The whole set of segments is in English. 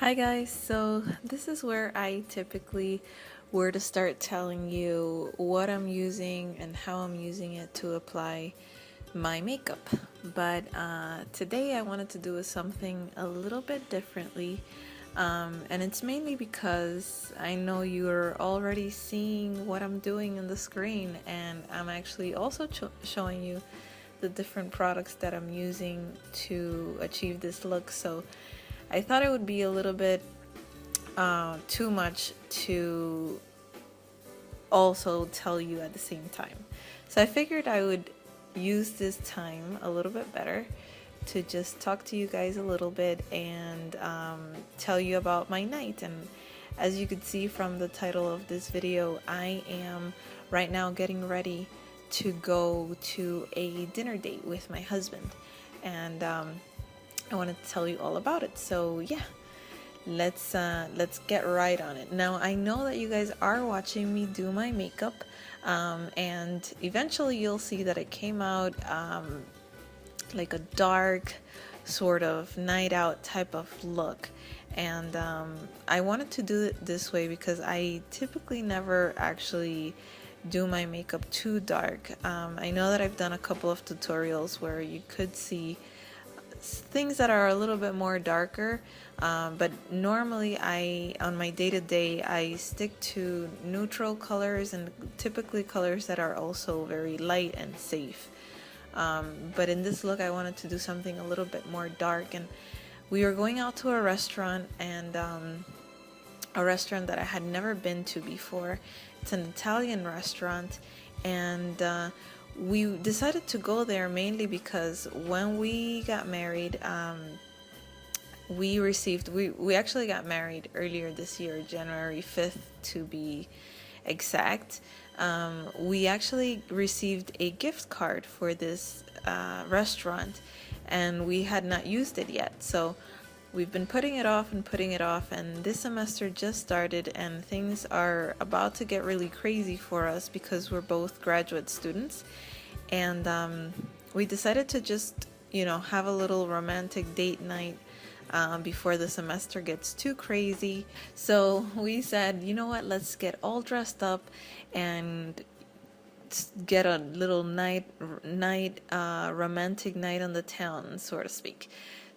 Hi guys, so this is where I typically were to start telling you what I'm using and how I'm using it to apply my makeup. But today I wanted to do something a little bit differently. And it's mainly because I know you're already seeing what I'm doing in the screen, and I'm actually also showing you the different products that I'm using to achieve this look. So I thought it would be a little bit too much to also tell you at the same time. So I figured I would use this time a little bit better to just talk to you guys a little bit and tell you about my night. And as you could see from the title of this video, I am right now getting ready to go to a dinner date with my husband. And I wanted to tell you all about it. So yeah, let's get right on it. Now I know that you guys are watching me do my makeup, and eventually you'll see that it came out like a dark sort of night out type of look. And I wanted to do it this way because I typically never actually do my makeup too dark. I know that I've done a couple of tutorials where you could see things that are a little bit more darker, but normally on my day-to-day I stick to neutral colors and typically colors that are also very light and safe. But in this look I wanted to do something a little bit more dark, and we were going out to a restaurant, and a restaurant that I had never been to before. It's an Italian restaurant, and we decided to go there mainly because when we got married, we actually got married earlier this year, January 5th to be exact. We actually received a gift card for this restaurant, and we had not used it yet. So we've been putting it off and putting it off, and this semester just started, and things are about to get really crazy for us because we're both graduate students. And we decided to just, have a little romantic date night before the semester gets too crazy. So we said, you know what, let's get all dressed up and get a little romantic night on the town, so to speak.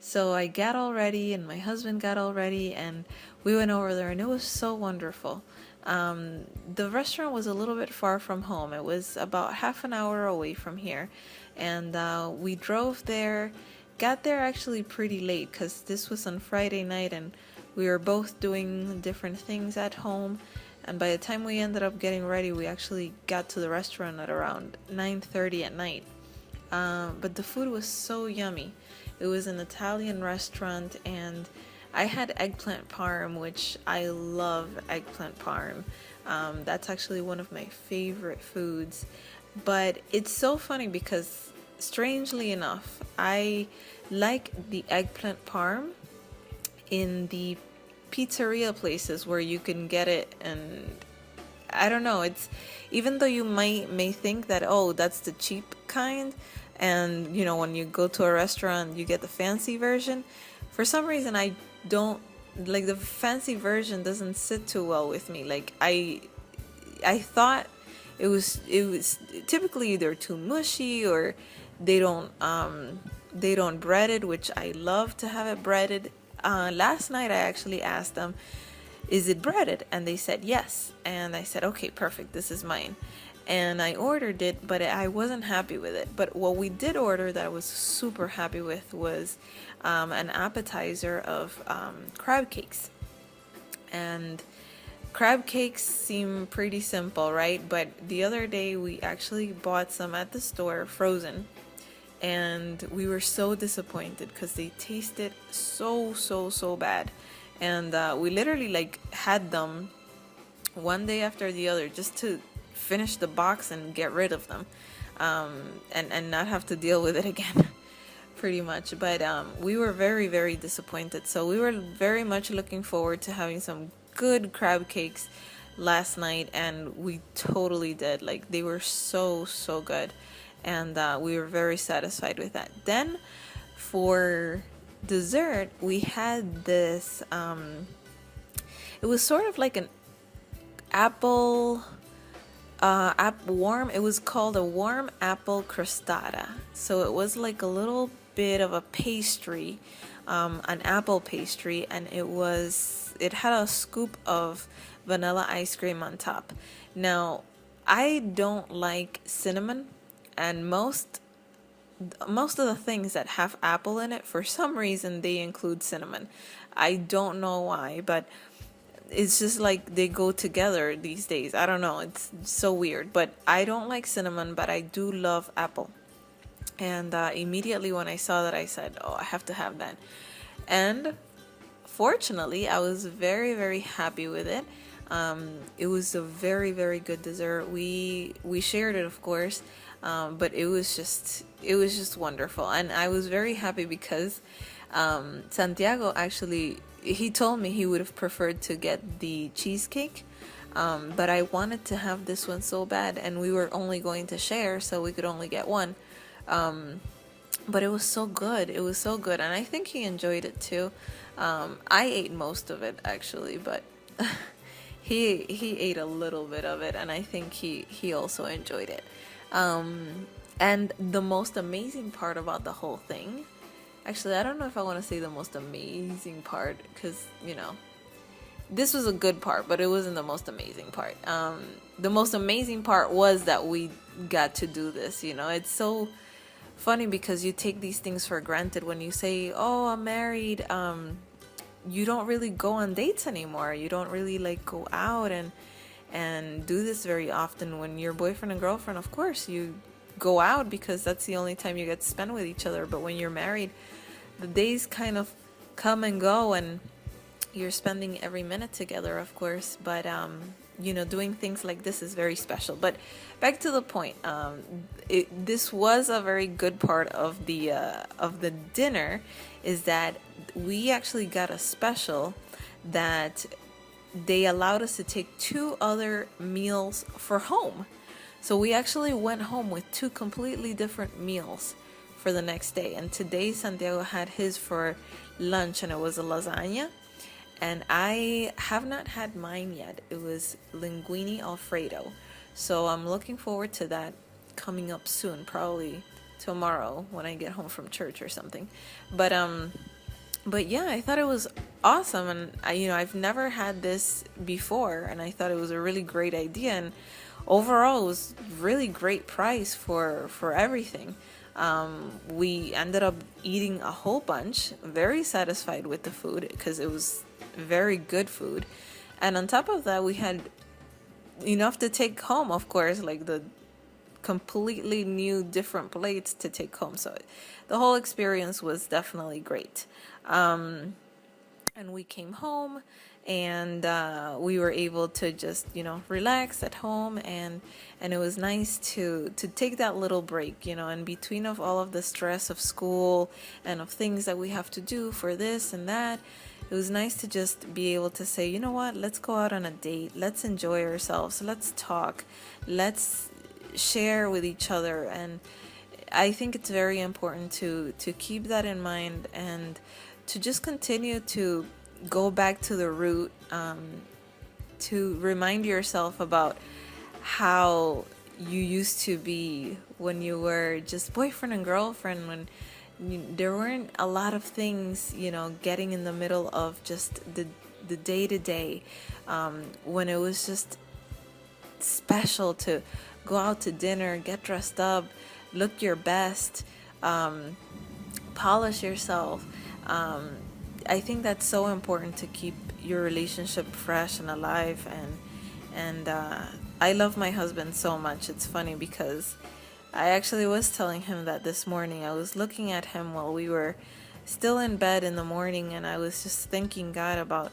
So I got all ready, and my husband got all ready, and we went over there, and it was so wonderful. The restaurant was a little bit far from home. It was about half an hour away from here, and we drove there. Got there actually pretty late because this was on Friday night, and we were both doing different things at home. And by the time we ended up getting ready, we actually got to the restaurant at around 9:30 at night. But the food was so yummy. It was an Italian restaurant, and I had eggplant parm, which I love eggplant parm. That's actually one of my favorite foods. But it's so funny because, strangely enough, I like the eggplant parm in the pizzeria places where you can get it, and I don't know, it's, even though you may think that, oh, that's the cheap kind, and when you go to a restaurant you get the fancy version. For some reason I don't like the fancy version. Doesn't sit too well with me. Like I thought it was typically either too mushy, or they don't bread it, which I love to have it breaded. Last night I actually asked them, is it breaded? And they said yes. And I said, okay, perfect, this is mine. And I ordered it, but I wasn't happy with it. But what we did order that I was super happy with was an appetizer of crab cakes. And crab cakes seem pretty simple, right? But the other day we actually bought some at the store, frozen. And we were so disappointed because they tasted so bad. And we literally had them one day after the other just to finish the box and get rid of them, and not have to deal with it again. Pretty much. But we were very disappointed. So we were very much looking forward to having some good crab cakes last night, and we totally did. Like, they were so good, and we were very satisfied with that. Then for dessert, we had this, it was sort of like an apple, warm, it was called a warm apple crostata. So it was like a little bit of a pastry, an apple pastry, and it had a scoop of vanilla ice cream on top. Now, I don't like cinnamon, and most of the things that have apple in it, for some reason they include cinnamon. I don't know why, but it's just like they go together these days. I don't know, it's so weird, but I don't like cinnamon, but I do love apple. And immediately when I saw that, I said, oh, I have to have that. And fortunately, I was very, very happy with it. It was a very, very good dessert. We shared it, of course, but it was just wonderful, and I was very happy because Santiago actually, he told me he would have preferred to get the cheesecake, but I wanted to have this one so bad, and we were only going to share, so we could only get one. But it was so good. It was so good, and I think he enjoyed it too. I ate most of it actually, but he ate a little bit of it, and I think he also enjoyed it. And the most amazing part about the whole thing, actually, I don't know if I want to say the most amazing part, because this was a good part, but it wasn't the most amazing part. The most amazing part was that we got to do this. It's so funny because you take these things for granted when you say, "Oh, I'm married." You don't really go on dates anymore. You don't really like go out and do this very often. When you're boyfriend and girlfriend, of course you go out because that's the only time you get to spend with each other. But when you're married, the days kind of come and go, and you're spending every minute together, of course. But doing things like this is very special. But back to the point, this was a very good part of the dinner, is that we actually got a special that they allowed us to take 2 other meals for home. So we actually went home with 2 completely different meals for the next day. And today Santiago had his for lunch, and it was a lasagna. And I have not had mine yet. It was linguine Alfredo. So I'm looking forward to that coming up soon, probably tomorrow when I get home from church or something. But yeah, I thought it was awesome, and I've never had this before, and I thought it was a really great idea, and overall it was really great price for everything. We ended up eating a whole bunch, very satisfied with the food because it was very good food, and on top of that we had enough to take home, of course, like the completely new different plates to take home. So the whole experience was definitely great. And we came home, and we were able to just relax at home, and it was nice to take that little break, in between of all of the stress of school and of things that we have to do for this and that. It was nice to just be able to say, you know what, let's go out on a date, let's enjoy ourselves, let's talk, let's share with each other. And I think it's very important to keep that in mind, and to just continue to go back to the root, to remind yourself about how you used to be when you were just boyfriend and girlfriend, when there weren't a lot of things, getting in the middle of just the day to day, when it was just special to go out to dinner, get dressed up, look your best, polish yourself. I think that's so important to keep your relationship fresh and alive, and I love my husband so much. It's funny because I actually was telling him that this morning. I was looking at him while we were still in bed in the morning, and I was just thanking God about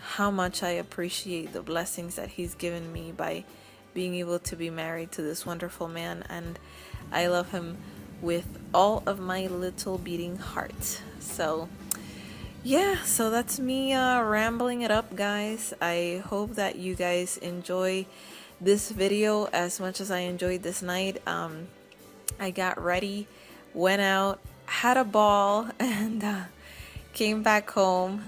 how much I appreciate the blessings that he's given me by being able to be married to this wonderful man, and I love him with all of my little beating heart. So yeah, so that's me rambling it up, guys. I hope that you guys enjoy this video as much as I enjoyed this night. I got ready, went out, had a ball, and came back home,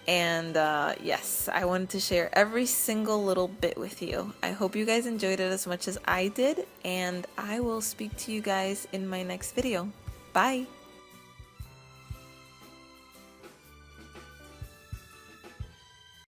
and yes, I wanted to share every single little bit with you. I hope you guys enjoyed it as much as I did, and I will speak to you guys in my next video. Bye!